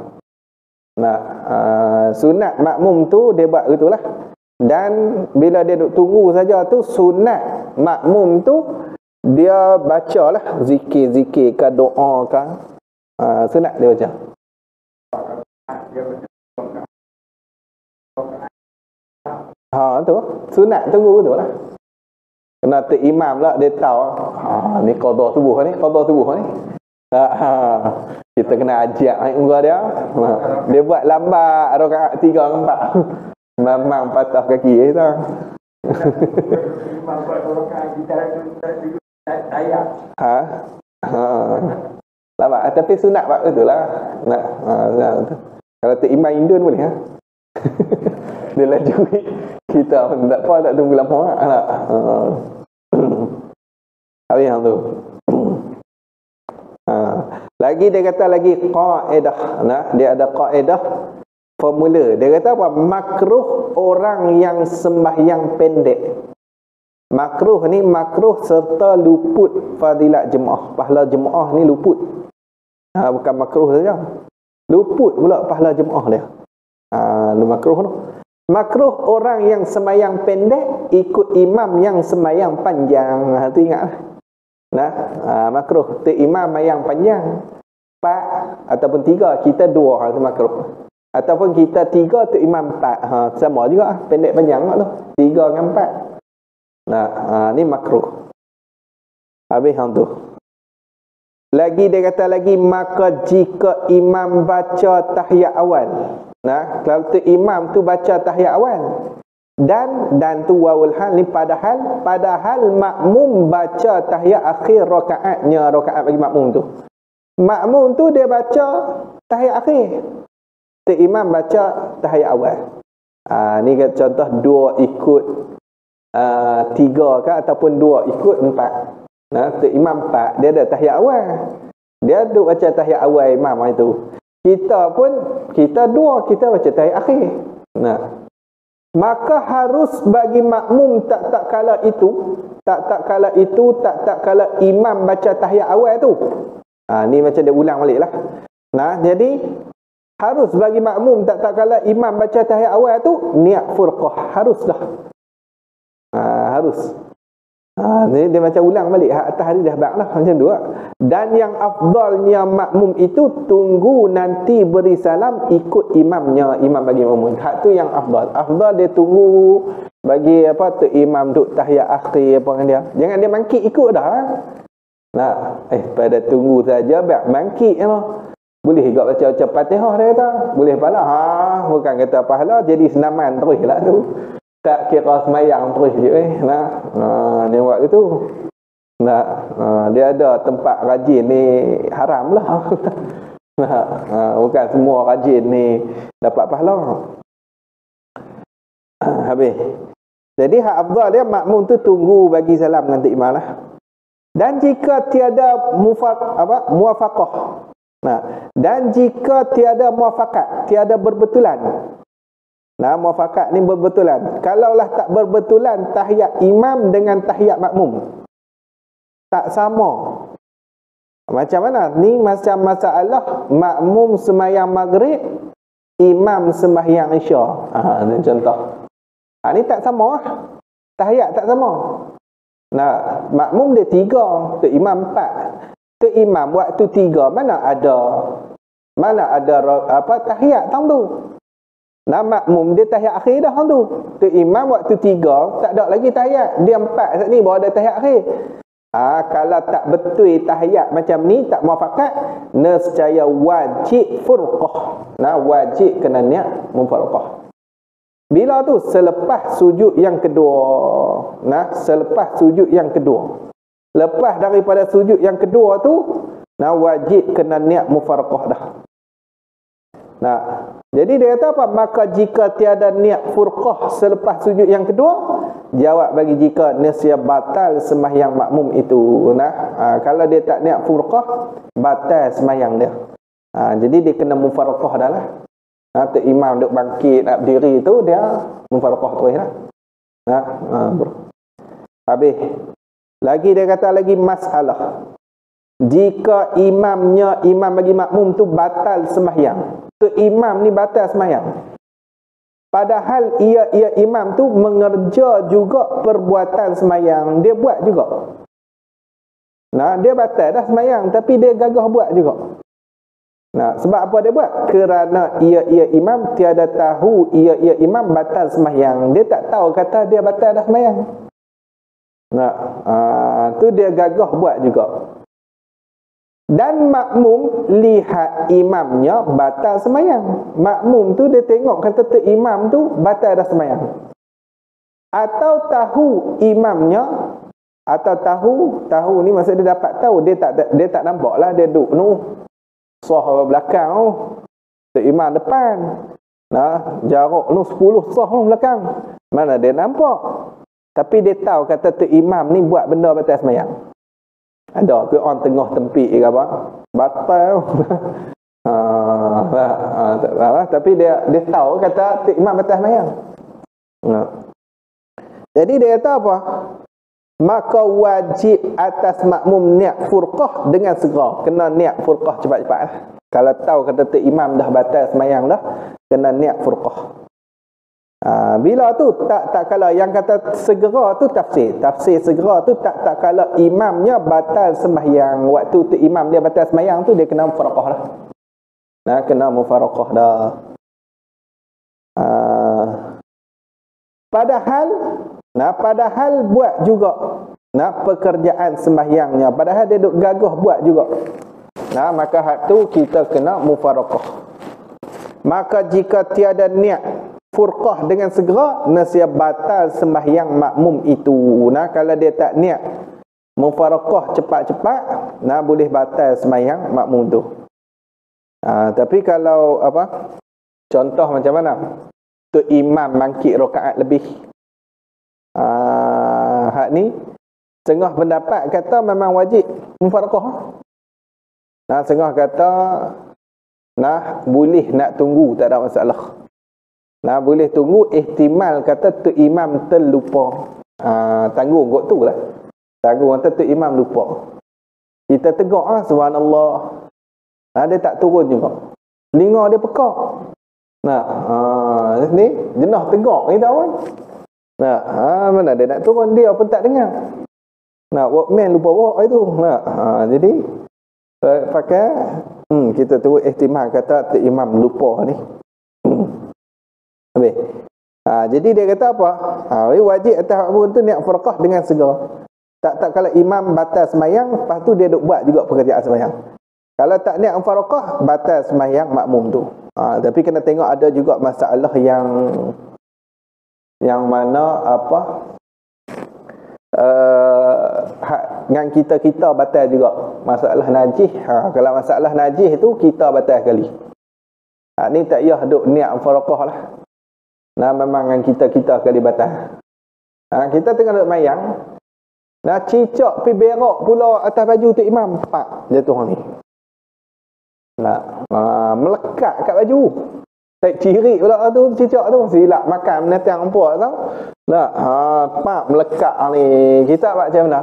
Sunat makmum tu dia buat gitulah. Dan bila dia duk tunggu saja tu, sunat makmum tu dia bacalah zikir-zikir ke doa ke. Sunat dia baca. Tu sunat tunggu tu lah. Kena tu imam lah dia tahu. Ni qada subuh ni. Kita kena ajak muka dia. Dia buat lambat rakaat 3 ke 4. Memang patah kaki kita. Imam buat rakaat kita tahiyat. Lambat tapi sunat buat betul lah. Kalau tu imam Indon boleh dia laju kita pun tak apa, tak tunggu lama lah. Habis yang tu. Lagi dia kata lagi kaedah. Dia ada kaedah formula. Dia kata apa? Makruh orang yang sembahyang pendek. Makruh ni makruh serta luput fadilat jemaah. Pahala jemaah ni luput. Bukan makruh saja. Luput pula pahala jemaah dia. Makruh tu. Makruh orang yang sembahyang pendek ikut imam yang sembahyang panjang. Tu ingatlah. Makruh tu imam yang panjang 4 ataupun 3, kita 2 tu makruh. Ataupun kita 3 tu imam 4. Sama juga pendek panjang tu. 3 dengan 4. Ni makruh. Habis hang tu. Lagi dia kata lagi, maka jika imam baca tahiyat awal. Kalau tu imam tu baca tahiyat awal. Dan tu wawul hal ni padahal makmum baca tahiyat akhir rakaatnya, rakaat bagi makmum tu. Makmum tu dia baca tahiyat akhir. Tu imam baca tahiyat awal. Ni contoh 2 ikut 3 ke ataupun 2 ikut 4. Tu imam 4 dia ada tahiyat awal. Dia duk baca tahiyat awal imam itu. Kita 2 kita baca tahiyat akhir. Maka harus bagi makmum tak kala imam baca tahiyat awal tu. Ni macam dia ulang balik lah. Jadi harus bagi makmum tak kala imam baca tahiyat awal tu niat furqah. Harus dah. Harus. Ni dia macam ulang balik. Atas hari dah bak lah macam tu lah. Dan yang afdalnya makmum itu tunggu nanti beri salam ikut imamnya. Imam bagi makmum. Hak tu yang afdal. Afdal dia tunggu bagi tu imam duk tahiyat akhir apa dengan dia. Jangan dia mangkit ikut dah. Pada tunggu saja bak mangkit lah. Boleh juga baca Fatihah dia kata. Boleh pala. Bukan kata pahala jadi senaman terus lah tu. Tak kira semayang terus je. Dia buat gitu. Dia ada tempat rajin ni haram lah. Bukan semua rajin ni dapat pahala. Habis. Jadi hak afdal dia makmum tu tunggu bagi salam dengan imam lah. Dan jika tiada muwafaqah. Nah, dan jika tiada muwafaqat, tiada berbetulan. Nah, muwafaqat ni berbetulan. Kalaulah tak berbetulan tahiyat imam dengan tahiyat makmum, tak sama. Macam mana? Ni macam masalah makmum sembahyang maghrib, imam sembahyang isya. Ni contoh. Ni tak sama lah. Tahiyat tak sama. Nah, makmum dia 3, tu imam 4. Tu imam waktu 3 mana ada tahiyat tahun tu. Nah, makmum dia tahiyat akhir dah tu. Tu imam waktu 3 tak ada lagi tahiyat. Dia 4 saat ni baru ada tahiyat akhir. Kalau tak betul tahiyat macam ni, tak muwafaqat, nescaya wajib furqah. Nah, wajib kena niat mufaraqah. Bila tu? Selepas sujud yang kedua. Nah, selepas sujud yang kedua. Lepas daripada sujud yang kedua tu, nah, wajib kena niat mufaraqah dah. Nah, jadi dia kata apa? Maka jika tiada niat furqah selepas sujud yang kedua, jawab bagi jika nescaya batal sembahyang makmum itu. Nah, kalau dia tak niat furqah, batal sembahyang dia. Jadi dia kena mufaraqah dah lah. Tu imam duk bangkit nak berdiri tu, dia mufaraqah terus lah. Habis. Lagi dia kata lagi masalah. Jika imam bagi makmum tu batal sembahyang. Tu imam ni batal sembahyang. Padahal ia imam tu mengerja juga perbuatan sembahyang. Dia buat juga. Nah, dia batal dah sembahyang, tapi dia gagah buat juga. Nah, sebab apa dia buat? Kerana ia imam tiada tahu ia imam batal sembahyang. Dia tak tahu kata dia batal dah sembahyang. Nah, tu dia gagah buat juga. Dan makmum lihat imamnya batal sembahyang. Makmum tu dia tengok kata tu imam tu batal dah sembahyang. Atau tahu imamnya, atau tahu ni maksud dia dapat tahu, dia tak nampak lah, dia duduk nu sah belakang tu. Tu imam depan. Nah, jarak nu 10 sah nu belakang. Mana dia nampak? Tapi dia tahu kata tu imam ni buat benda batal sembahyang. Ada ke orang tengah tempik ke apa? Batal. Tapi dia tahu kata tu imam batal sembahyang. Jadi dia kata apa? Maka wajib atas makmum niat furqah dengan segera. Kena niat furqah cepat-cepat lah. Kalau tahu kata tu imam dah batal sembahyang dah, kena niat furqah. Bila tu tak kalau yang kata segera tu tafsir segera tu tak kalau imamnya batal sembahyang, waktu tu imam dia batal sembahyang tu dia kena mufaraqah dah. Nah, kena mufaraqah dah. Padahal buat juga pekerjaan sembahyangnya, padahal dia duk gagah buat juga. Maka hak tu kita kena mufaraqah. Maka jika tiada niat furqah dengan segera, nescaya batal sembahyang makmum itu. Kalau dia tak niat mufaraqah cepat-cepat, boleh batal sembahyang makmum tu. Tapi kalau contoh macam mana? Tu imam bangkit rakaat lebih. Hak ni setengah pendapat kata memang wajib mufaraqah. Setengah kata boleh nak tunggu, tak ada masalah. Boleh tunggu, ihtimal kata tu imam terlupa. Tanggung kot tu lah. Tanggung kata tu imam lupa. Kita tegak subhanallah. Dia tak turun juga. Telinga dia pekak. Ni jenah tegak ni tahu kan. Mana dia nak turun, dia pun tak dengar. Workman lupa bawa itu. Jadi pakai kita tunggu ihtimal kata tu imam lupa ni. Habis. Jadi dia kata apa? Wajib atas makmum tu niat furqah dengan segera. Tak kalau imam batal sembahyang, lepas tu dia duk buat juga pekerjaan sembahyang. Kalau tak niat furqah, batal sembahyang makmum tu. Tapi kena tengok ada juga masalah yang mana dengan kita batal juga. Masalah najis. Kalau masalah najis tu kita batal sekali. Ni tak payah duk niat furqah lah. Memang dengan kita kali batal. Kita tengah duduk mayang. Nah, cicak pi berak pula atas baju tu imam. Pak, jatuh ni. Nah, melekat kat baju. Tak ciri pula tu cicak tu. Silap makan menatang empuk tau. Nah, pak melekat ni. Kita buat macam mana?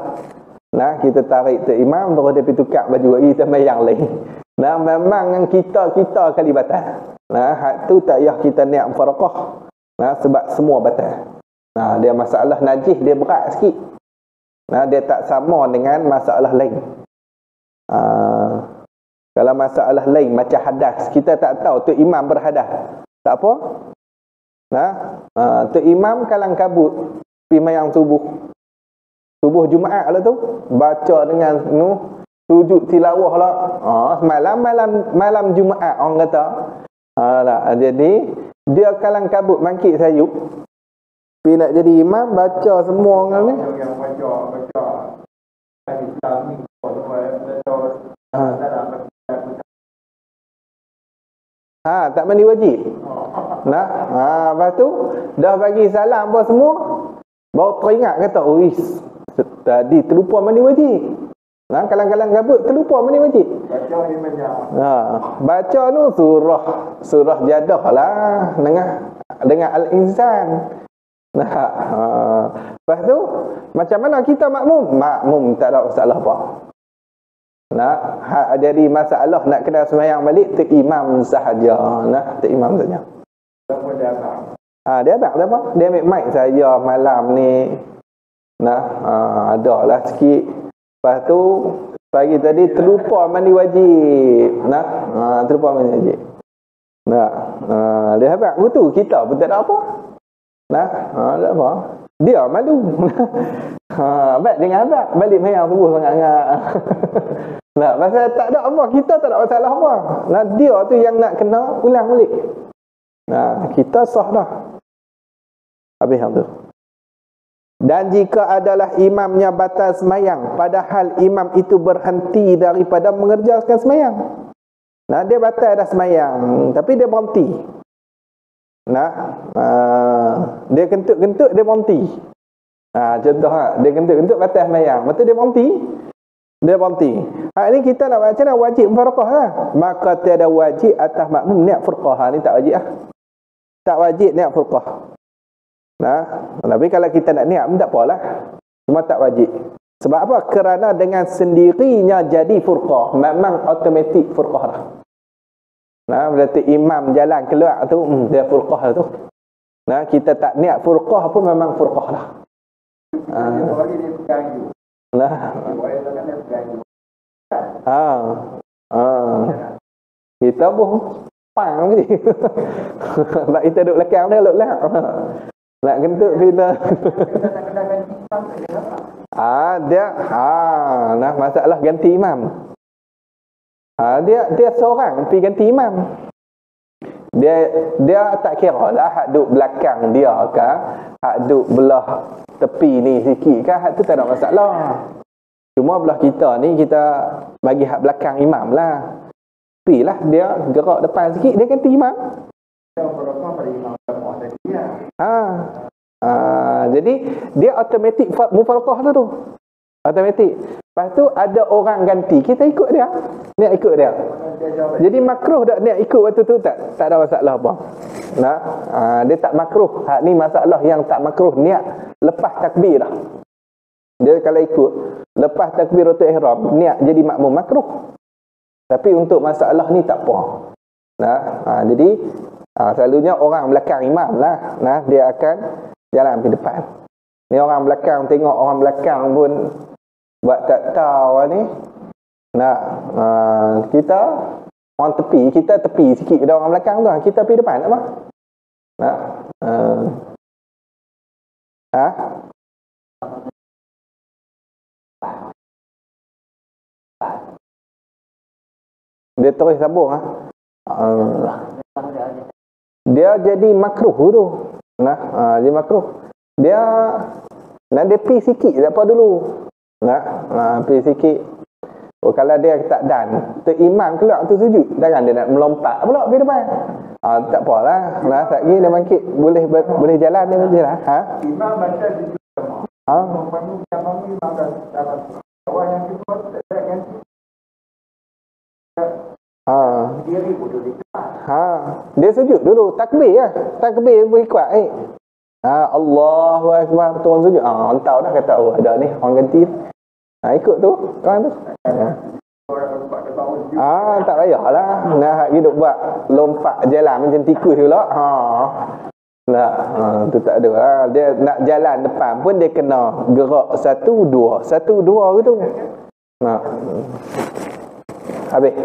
Nah, kita tarik tu imam terus dia pergi tukar baju lagi kita mayang lain. Nah, memang yang kita kali batal. Nah, hak tu tak payah kita niat mufaraqah. Nah, sebab semua batal. Nah, dia masalah najis dia berat sikit. Nah, dia tak sama dengan masalah lain. Kalau masalah lain macam hadas, kita tak tahu tu imam berhadas. Tak apa. Nah, tu imam kalang kabut pergi mayang subuh. Subuh Jumaat lah tu, baca dengan sujud tilawah lah. Malam Jumaat orang kata. Jadi dia kalang kabut mangkit sayup. Pergi nak jadi imam baca semua orang ni. Yang baca Islam ni tak mandi wajib. Nah, lepas tu dah bagi salam apa semua, baru teringat kata, tadi terlupa mandi wajib. Nah, kalang-kalang kabut terlupa mandi wajib. baca ni banyak. Baca tu surah Jadah lah dengan Al-Insan. Lepas tu macam mana kita makmum tak ada masalah apa. Jadi masalah nak kena sembahyang balik tu imam sahaja. Tu imam saja. Siapa dia abang? Dia abang apa? Dia ambil mic saja malam ni. Ada lah sikit. Lepas tu pagi tadi terlupa mandi wajib. Terlupa mandi wajib. Dia abang betul kita pun tak ada apa. Tak apa. Dia malu. Baik dengan abang balik mayang subuh sangat-sangat. Pasal tak ada apa, kita tak ada masalah apa. Dia tu yang nak kena ulang balik. Kita sah dah. Habis yang tu. Dan jika adalah imamnya batal semayang, padahal imam itu berhenti daripada mengerjakan semayang. Dia batal dah semayang, tapi dia berhenti. Dia kentut-kentut, dia berhenti. Contoh dia kentut-kentut batal semayang, betul dia berhenti. Dia berhenti. Ini kita nak baca dah wajib mufaraqah lah. Maka tiada wajib atas makmum niat furqah. Ni tak wajib lah. Tak wajib niat furqah. Tapi kalau kita nak niat tak apalah. Cuma tak wajib. Sebab apa? Kerana dengan sendirinya jadi furqah. Memang automatik furqah lah. Berarti imam jalan keluar tu dia furqah lah tu. Kita tak niat furqah pun memang furqah lah. Dia bagi dia berganggu. Kita pun pang je. Sebab kita duduk belakang dia duduk belakang. Nak kentut kita. Masalah ganti imam. Dia seorang pergi ganti imam. Dia tak kira lah hak duduk belakang dia ke, hak duduk belah tepi ni sikit ke, hak tu tak ada masalah. Cuma belah kita ni kita bagi hak belakang imam lah. Tapi lah dia gerak depan sikit dia ganti imam. Jadi dia automatik mufaraqah tu. Automatik. Lepas tu ada orang ganti, kita ikut dia. Niat ikut dia. Jadi makruh tak niat ikut waktu tu tak ada masalah apa. Dia tak makruh. Hak ni masalah yang tak makruh niat lepas takbir dah. Dia kalau ikut lepas takbiratul ihram niat jadi makmum makruh. Tapi untuk masalah ni tak apa. Jadi selalunya orang belakang imam lah. Dia akan jalan pergi depan. Ni orang belakang tengok orang belakang pun buat tak tahu ni. Kita orang tepi, kita tepi sikit pada orang belakang tu. Kita pergi depan tak apa. Dia terus sambung dia jadi makruh tu. Dia makruh. Dia pergi sikit tak apa dulu. Pergi sikit. Kalau dia tak dan tu imam keluar tu sujud, jangan dia nak melompat pula pergi depan. Tak apalah. Sekejap dia bangkit boleh jalan dia boleh lah. Imam baca sujud Bangun yang bangun makan dapat. Orang yang kedua tak ganti. Diri bodoh dia. Dia sujud dulu, takbir lah. Takbir berikuat Allahu Akbar, turun sujud. Tahu dah kata ada ni orang ganti. Ikut tu, kawan tu. Tak payahlah. Nak hidup buat lompat jalan macam tikus pula. Tu tak ada lah. Dia nak jalan depan pun dia kena gerak 1, 2 gitu. Habis.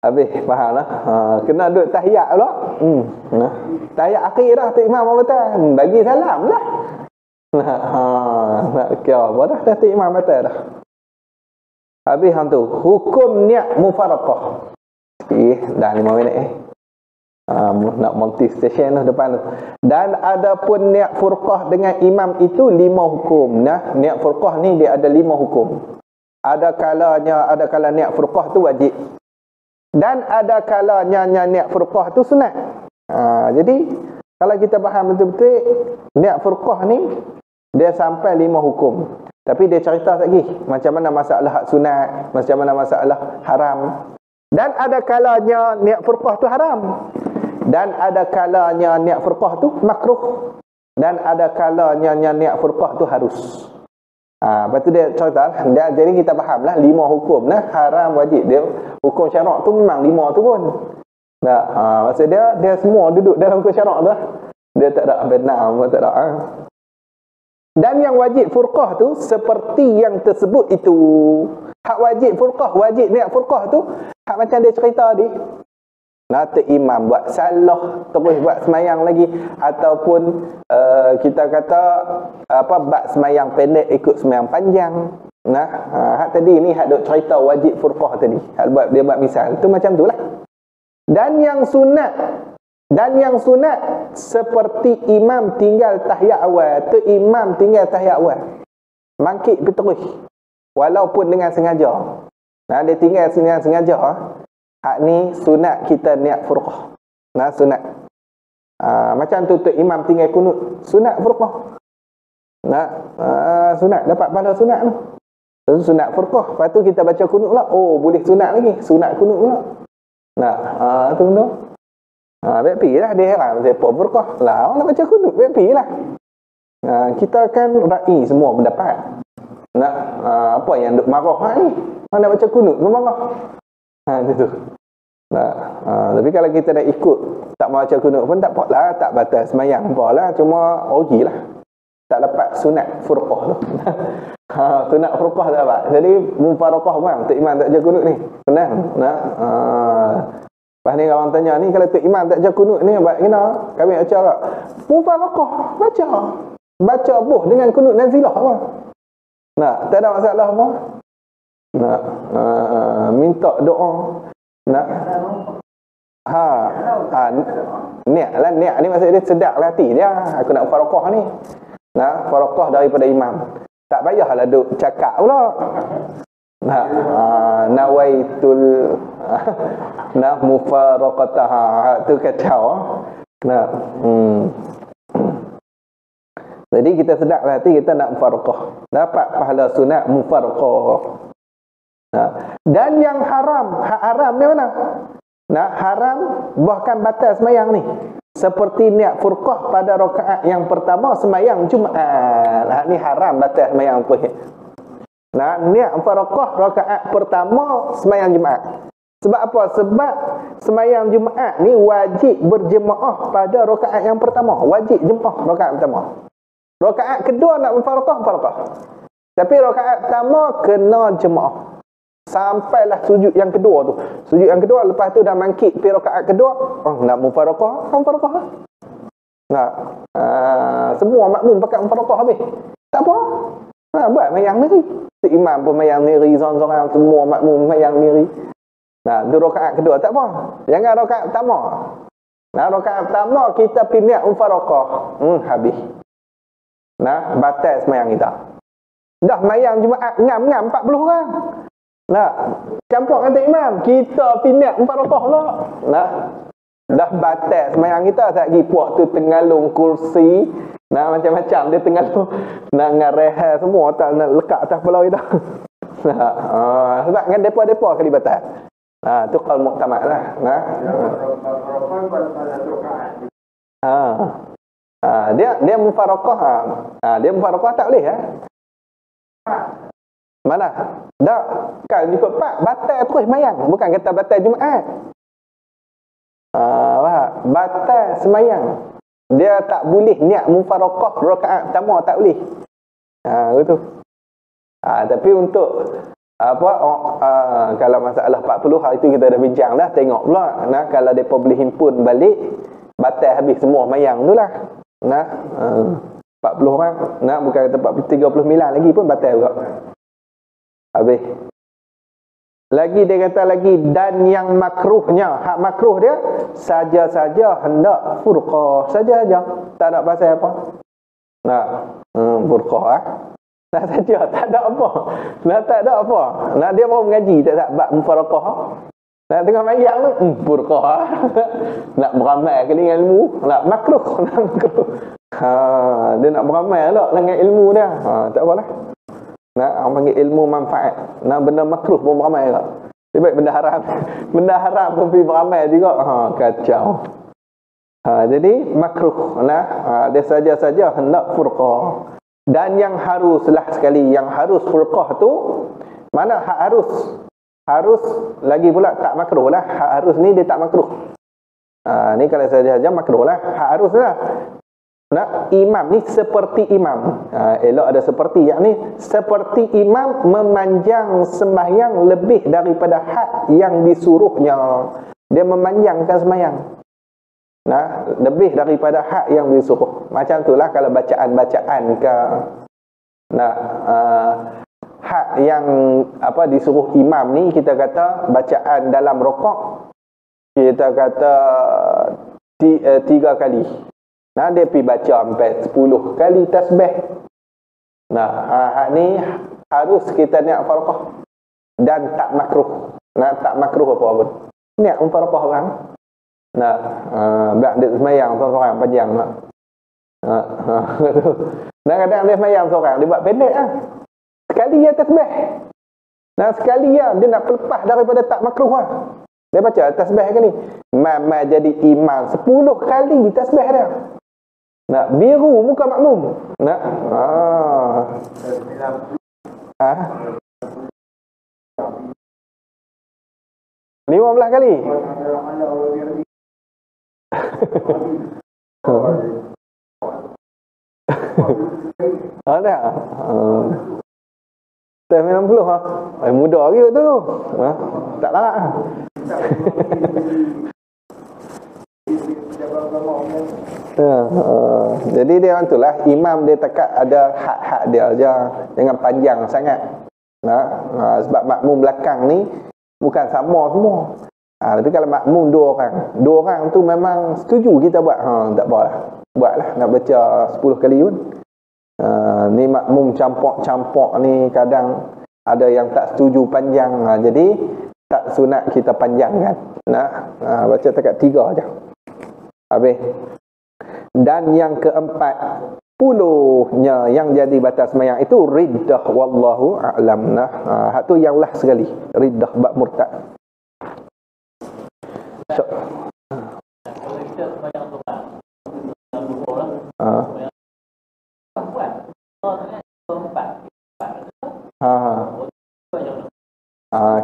Habis, faham lah. Kena duduk tahiyat pula. Tahiyat akhir dah tu imam batal. Bagi salam lah. Nak kira apa dah tu imam batal dah. Habis hang tu, hukum niat mufaraqah. Dah 5 minit nak multi station tu depan tu. Dan ada pun niat furqah dengan imam itu 5 hukum. Niat furqah ni dia ada 5 hukum. Ada kala niat furqah tu wajib. Dan ada kalanya niat furqah tu sunat. Jadi kalau kita faham betul-betul niat furqah ni dia sampai 5 hukum. Tapi dia cerita lagi macam mana masalah hak sunat, macam mana masalah haram. Dan ada kalanya niat furqah tu haram. Dan ada kalanya niat furqah tu makruh. Dan ada kalanya niat furqah tu harus. Lepas tu dia cerita lah. Jadi kita faham lah 5 hukum lah. Haram, wajib. Dia hukum syarak tu memang 5 tu pun. Maksud dia semua duduk dalam hukum syarak tu lah. Dia tak ada benar, tak ada. Dan yang wajib furqah tu seperti yang tersebut itu. Hak wajib furqah, wajib niat furqah tu hak macam dia cerita tadi. Nanti imam buat salah terus buat semayang lagi, ataupun kita kata bab semayang pendek ikut semayang panjang. Hak tadi ni hak duk cerita wajib furqah tadi. Hak dia buat misal tu macam tu lah. Dan yang sunat seperti imam tinggal tahiyat awal. Tu imam tinggal tahiyat awal, mangkit terus walaupun dengan sengaja. Dia tinggal dengan sengaja. Hak ni sunat kita niat furqah. Sunat. Macam tu imam tinggal kunut, sunat furqah. Sunat dapat pahala sunat tu. Sunat furqah. Lepas tu kita baca kunut pula. Boleh sunat lagi. Sunat kunut pula. Tu tu. Baik pergi lah. Dia heran siapa furqah. Orang nak baca kunut. Baik pergi lah. Kita kan ra'i semua pendapat. Apa yang duk marah ni? Orang nak baca kunut pun marah. Itu. Tapi kalau kita dah ikut tak baca kunut pun tak apalah, tak batal semayang apalah, cuma rugilah tak dapat sunat furqah tu. Sunat furqah tak dapat. Jadi mufaraqah bang, Tok Imam tak baca kunut ni. Senang. Lepas ni kalau orang tanya ni, kalau Tok Imam tak baca kunut ni buat kena kami baca tak? Mufaraqah baca buh dengan kunut nazilah apa. Tak ada masalah apa. Minta doa. Niat ni maksud dia sedap hati dia. Aku nak faraqah ni. Faraqah daripada imam. Tak payahlah duk cakap pula. Nawaitul mufaraqataha tu kacau. Jadi kita sedap hati kita nak mufaraqah. Dapat pahala sunat mufaraqah. Dan yang haram, hak haram ni mana? Haram bahkan batal semayang ni. Seperti niat furqah pada rakaat yang pertama semayang Jumaat. Ni haram batal semayang tu. Niat furqah rakaat pertama semayang Jumaat. Sebab apa? Sebab semayang Jumaat ni wajib berjemaah pada rakaat yang pertama. Wajib jemaah rakaat pertama. Rakaat kedua nak farqah. Tapi rakaat pertama kena jemaah. Sampailah sujud yang kedua tu. Sujud yang kedua lepas tu dah mangkit pergi rakaat kedua. Nak mufaraqah, mufaraqah. Semua makmum pakai mufaraqah habis. Tak apa. Buat mayang miri. Imam pun mayang miri, seorang-seorang semua makmum mayang miri. Tu rakaat kedua tak apa. Jangan rakaat pertama. Rakaat pertama kita pergi niat mufaraqah. Habis. Batal semayang kita. Dah mayang Jumaat ngam-ngam 40 orang. Campur dengan imam, kita pindah mufaraqah lah. Dah batal semayang kita tak lagi puak tu tengalung kursi. Nah macam-macam dia tengalung nak ngareh semua tak nak lekat atas kepala kita. Sebab dengan depa-depa kali batal. Tu qaul muktamad lah. Dia mufaraqah. Dia mufaraqah tak boleh Mana? Tak. Kan ikut pak batal terus semayang, bukan kata batal Jumaat. Batal semayang. Dia tak boleh niat mufaraqah rakaat pertama tak boleh. Betul. Tapi untuk kalau masalah 40 hari itu kita dah bincang dah, tengok pula kalau depa boleh himpun balik batal habis semua semayang tu lah. 40 orang, bukan kata 39 lagi pun batal juga. Habis. Lagi dia kata lagi, dan yang makruhnya, hak makruh dia saja-saja hendak furqah, saja-saja, tak ada pasal apa. Furqah saja, tak ada apa. Tak ada apa. Dia baru mengaji tak bab mufaraqah. Tengah mayang tu furqah. Nak beramal ke dengan ilmu, makruh, makruh. Dia nak beramal lah dengan ilmu dia. Tak apalah. Orang panggil ilmu manfaat. Benda makruh pun beramal juga. Sebab benda haram. Benda haram pun pergi beramal juga. Kacau. Jadi makruh. Dia saja-saja hendak furqah. Dan yang haruslah sekali, yang harus furqah tu, mana hak harus? Harus lagi pula tak makruh lah. Hak harus ni dia tak makruh. Ni kalau saja-saja makruh lah. Hak harus lah. Imam ni seperti imam. Elok ada seperti, yakni seperti imam memanjang sembahyang lebih daripada hak yang disuruhnya. Dia memanjangkan sembahyang. Lebih daripada hak yang disuruh. Macam itulah kalau bacaan-bacaan ke hak yang disuruh imam ni, kita kata bacaan dalam rokok kita kata 3 kali. Dia pergi baca sampai 10 kali tasbih. Hak ni harus kita niat mufaraqah dan tak makruh. Tak makruh apa pun. Niat mufaraqah orang. Biar dia semayang seorang panjang. Kadang-kadang dia semayang seorang, dia buat pendek sekali ya tasbih. Sekali ya dia nak lepas daripada tak makruh Dia baca tasbih ke ni. Mama jadi imam 10 kali tasbih dia. Biru muka makmum. 15 kali. Ada. Tes 90 muda lagi waktu tu. Tak larat jadi dia itulah imam, dia takat ada hak-hak dia aja, jangan panjang sangat. Sebab makmum belakang ni bukan sama semua. Tapi kalau makmum 2 orang tu memang setuju kita buat. Tak apalah, buatlah, nak baca 10 kali pun. Ni makmum campur-campur ni kadang ada yang tak setuju panjang. Jadi tak sunat kita panjangkan. Baca takat 3 aja. Habis. Dan yang ke-40-nya yang jadi batas semayang itu riddah, wallahu a'lam. Hak tu yang last sekali, riddah bab murtad.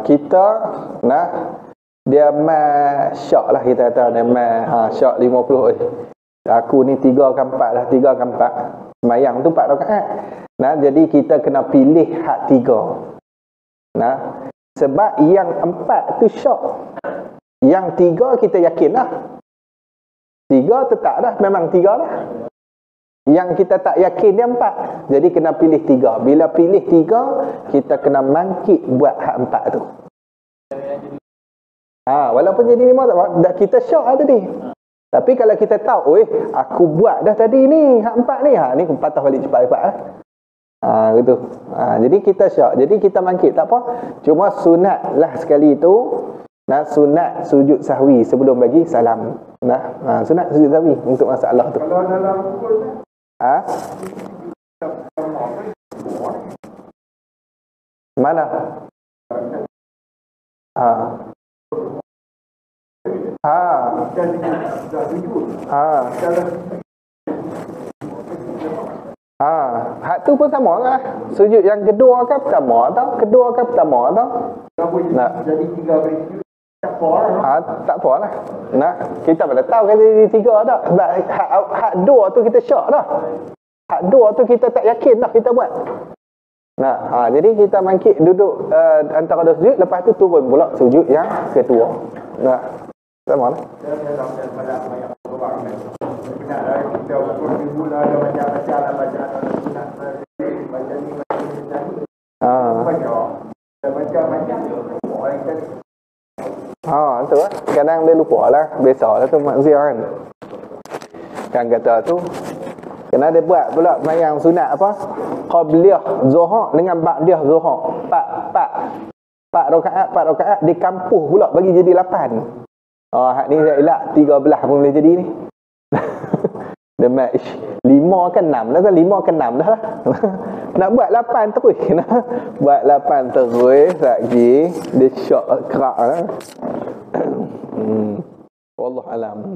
Kita dia syak lah, kita kata dia syak 50. Aku ni 3 ke 4 lah, 3 ke 4. Semayang tu 4 rakaat. Jadi kita kena pilih hak 3. Sebab yang 4 tu syak. Yang 3 kita yakin lah. 3 tetap dah, memang 3 lah. Yang kita tak yakin dia 4. Jadi kena pilih 3. Bila pilih 3, kita kena mangkit buat hak 4 tu. Walaupun jadi 5 tak apa, dah kita syak lah tadi. Tapi kalau kita tahu, aku buat dah tadi ni, hak 4 ni, ni aku patah balik cepat-cepat lah. Gitu. Jadi kita syak, jadi kita mangkit, tak apa. Cuma sunat lah sekali tu, sunat sujud sahwi sebelum bagi salam. Nah, sunat sujud sahwi untuk masalah tu. Kalau dalam pukul tu, Mana? Ha. Hak tu pun sama lah. Sujud yang kedua ke pertama tau? Kedua ke pertama tau? Nak. jadi 3 bersujud. Tak apa lah. Tak apa lah. Nak. Kita pada tahu kata dia 3 dah. Sebab hak 2 tu kita syak dah. Hak 2 tu kita tak yakin dah kita buat. Nah, jadi kita bangkit duduk antara 2 sujud, lepas tu turun pula sujud yang kedua. Nah, sama lah. Tu lah. Kadang dia lupa lah. Biasa lah tu manusia kan. Kan kata tu, kena dia buat pula semayang sunat apa? Qabliyah zuhur dengan ba'diyah zuhur. 4 rakaat di kampuh pula bagi jadi 8. Hak ni saya elak 13 pun boleh jadi ni. Dia match 5 ke 6 dah, 5 ke 6 dah lah. Nak buat 8 terus. Buat 8 terus lagi dia syok kerak lah. Wallahu alam.